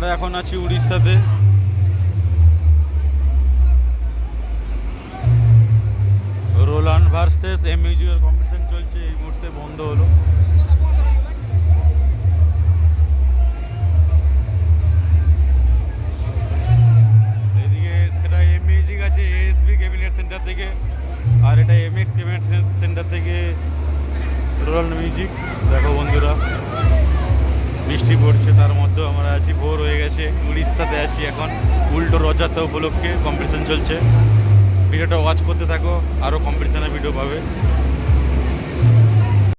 আমরা এখন আছি উড়িষ্যাতে। রোলান্ড ভার্সেস এমইউজি এর কম্পিটিশন চলছে, এই মুহূর্তে বন্ধ হলো। এদিকে সেটা এমইউজি আছে এএসবি ক্যাবিনেট সেন্টার থেকে, আর এটা এমএক্স ক্যাবিনেট সেন্টার থেকে রোলান্ড মিউজিক। দেখো বন্ধুরা, বৃষ্টি পড়ছে, তার মধ্যেও আমরা আছি, ভোর হয়ে গেছে, উড়িষ্যাতে আছি এখন। উল্টো রথযাত্রা উপলক্ষে কম্পিটিশন চলছে। ভিডিওটা ওয়াচ করতে থাকো, আরও কম্পিটিশনের ভিডিও পাবে।